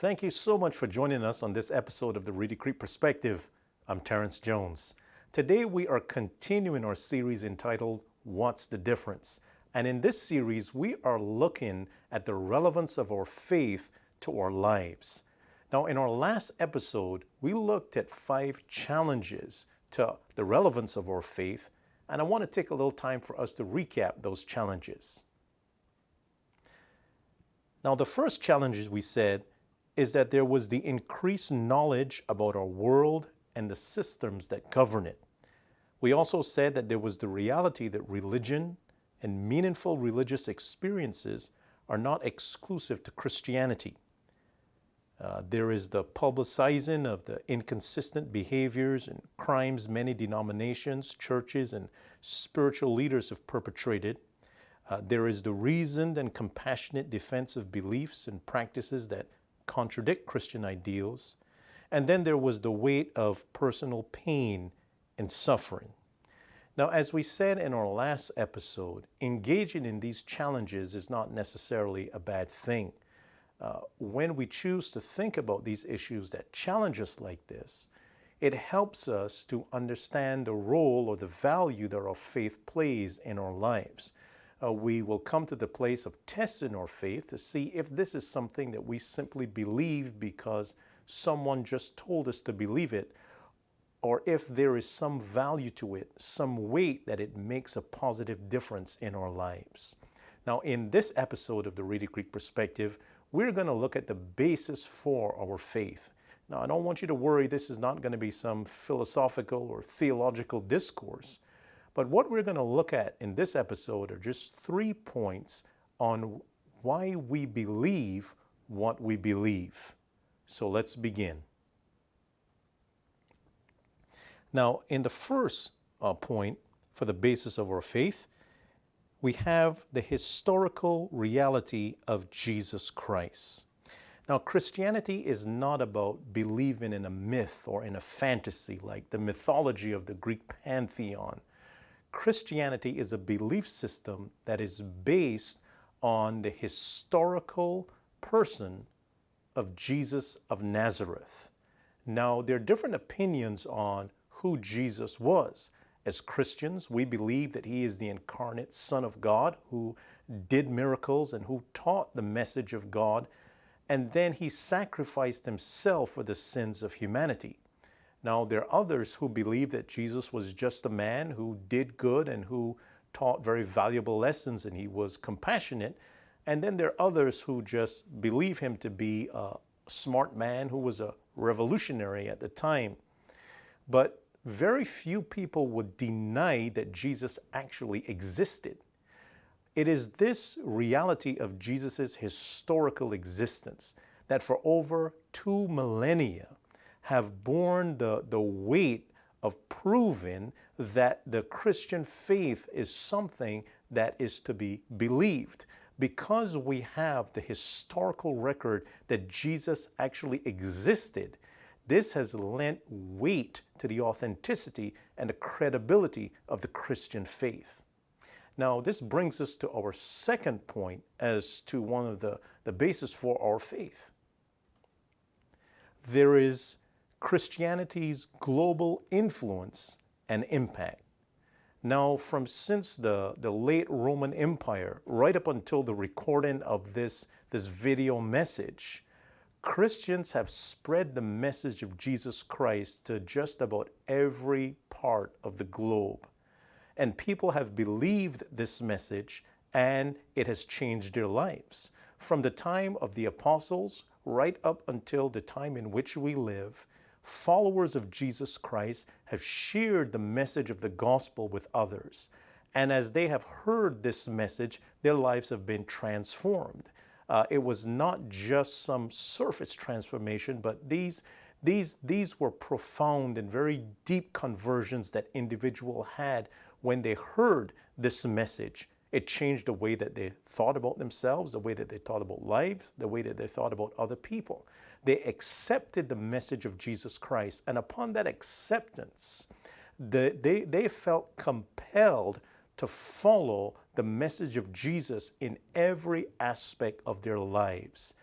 Thank you so much for joining us on this episode of the Reedy Creek Perspective. I'm Terrence Jones. Today we are continuing our series entitled, What's the Difference? And in this series, we are looking at the relevance of our faith to our lives. Now, in our last episode, we looked at 5 challenges to the relevance of our faith, and I want to take a little time for us to recap those challenges. Now, the first challenge, as we said, is that there was the increased knowledge about our world and the systems that govern it. We also said that there was the reality that religion and meaningful religious experiences are not exclusive to Christianity. There is the publicizing of the inconsistent behaviors and crimes many denominations, churches, and spiritual leaders have perpetrated. There is the reasoned and compassionate defense of beliefs and practices that contradict Christian ideals. And then there was the weight of personal pain and suffering. Now, as we said in our last episode, engaging in these challenges is not necessarily a bad thing. When we choose to think about these issues that challenge us like this, it helps us to understand the role or the value that our faith plays in our lives. We will come to the place of testing our faith to see if this is something that we simply believe because someone just told us to believe it, or if there is some value to it, some weight that it makes a positive difference in our lives. Now, in this episode of the Reedy Creek Perspective, we're going to look at the basis for our faith. Now, I don't want you to worry, this is not going to be some philosophical or theological discourse. But what we're going to look at in this episode are just 3 points on why we believe what we believe. So let's begin. Now, in the first point for the basis of our faith, we have the historical reality of Jesus Christ. Now, Christianity is not about believing in a myth or in a fantasy like the mythology of the Greek pantheon. Christianity is a belief system that is based on the historical person of Jesus of Nazareth. Now, there are different opinions on who Jesus was. As Christians, we believe that he is the incarnate Son of God who did miracles and who taught the message of God, and then he sacrificed himself for the sins of humanity. Now, there are others who believe that Jesus was just a man who did good and who taught very valuable lessons, and he was compassionate. And then there are others who just believe him to be a smart man who was a revolutionary at the time. But very few people would deny that Jesus actually existed. It is this reality of Jesus' historical existence that for over 2 millennia have borne the weight of proving that the Christian faith is something that is to be believed. Because we have the historical record that Jesus actually existed, this has lent weight to the authenticity and the credibility of the Christian faith. Now, this brings us to our second point as to one of the basis for our faith. There is Christianity's global influence and impact. Now, since the late Roman Empire, right up until the recording of this video message, Christians have spread the message of Jesus Christ to just about every part of the globe. And people have believed this message, and it has changed their lives. From the time of the apostles right up until the time in which we live, followers of Jesus Christ have shared the message of the gospel with others. And as they have heard this message, their lives have been transformed. It was not just some surface transformation, but these were profound and very deep conversions that individuals had when they heard this message. It changed the way that they thought about themselves, the way that they thought about life, the way that they thought about other people. They accepted the message of Jesus Christ, and upon that acceptance, they felt compelled to follow the message of Jesus in every aspect of their lives.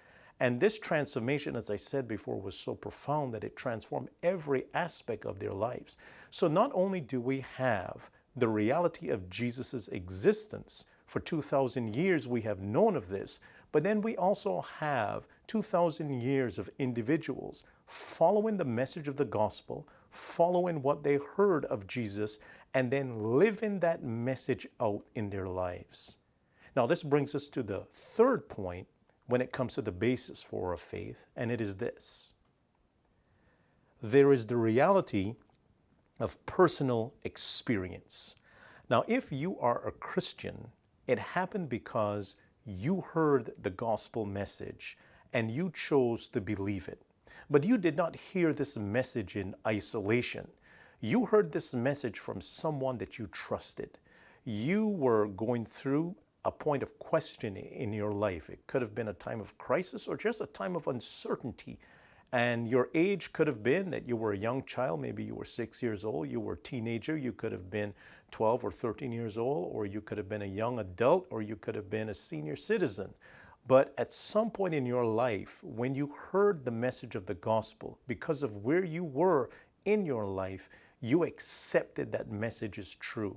And this transformation, as I said before, was so profound that it transformed every aspect of their lives. So not only do we have the reality of Jesus's existence, for 2,000 years we have known of this, but then we also have 2,000 years of individuals following the message of the gospel, following what they heard of Jesus, and then living that message out in their lives. Now, this brings us to the third point when it comes to the basis for our faith, and it is this. There is the reality of personal experience. Now, if you are a Christian, it happened because you heard the gospel message and you chose to believe it. But you did not hear this message in isolation. You heard this message from someone that you trusted. You were going through a point of question in your life. It could have been a time of crisis or just a time of uncertainty. And your age could have been that you were a young child. Maybe you were 6 years old. You were a teenager. You could have been 12 or 13 years old, or you could have been a young adult, or you could have been a senior citizen. But at some point in your life, when you heard the message of the gospel, because of where you were in your life, you accepted that message is true.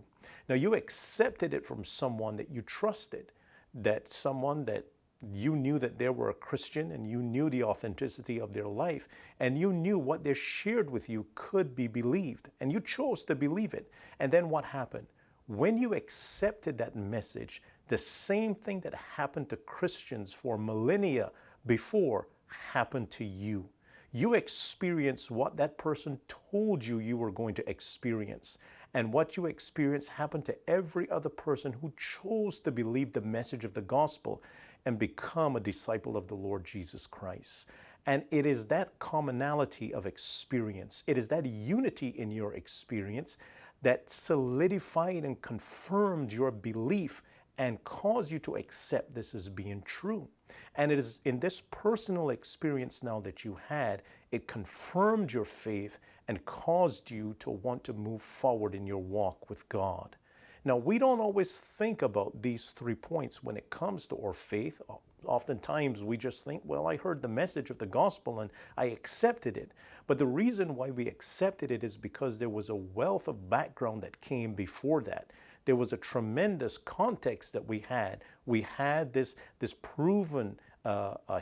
Now, you accepted it from someone that you trusted, that someone that you knew that they were a Christian, and you knew the authenticity of their life, and you knew what they shared with you could be believed, and you chose to believe it. And then what happened? When you accepted that message, the same thing that happened to Christians for millennia before happened to you. You experienced what that person told you you were going to experience. And what you experienced happened to every other person who chose to believe the message of the gospel and become a disciple of the Lord Jesus Christ. And it is that commonality of experience, it is that unity in your experience that solidified and confirmed your belief and caused you to accept this as being true. And it is in this personal experience now that you had, it confirmed your faith and caused you to want to move forward in your walk with God. Now, we don't always think about these 3 points when it comes to our faith. Oftentimes, we just think, well, I heard the message of the gospel and I accepted it. But the reason why we accepted it is because there was a wealth of background that came before that. There was a tremendous context that we had. We had this proven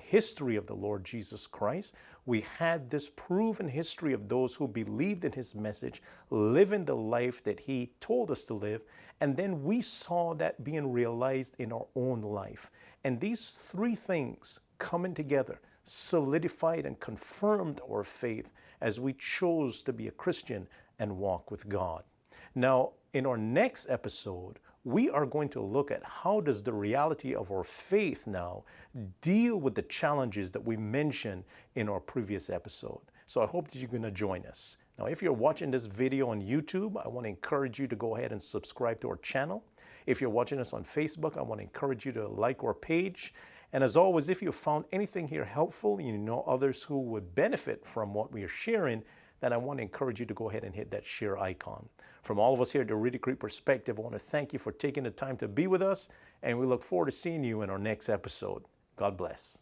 history of the Lord Jesus Christ. We had this proven history of those who believed in his message, living the life that he told us to live. And then we saw that being realized in our own life. And these 3 things coming together solidified and confirmed our faith as we chose to be a Christian and walk with God. Now, in our next episode, we are going to look at how does the reality of our faith now deal with the challenges that we mentioned in our previous episode. So I hope that you're going to join us. Now, if you're watching this video on YouTube, I want to encourage you to go ahead and subscribe to our channel. If you're watching us on Facebook, I want to encourage you to like our page. And as always, if you found anything here helpful, and you know others who would benefit from what we are sharing, then I want to encourage you to go ahead and hit that share icon. From all of us here at the Reedy Creek Perspective, I want to thank you for taking the time to be with us, and we look forward to seeing you in our next episode. God bless.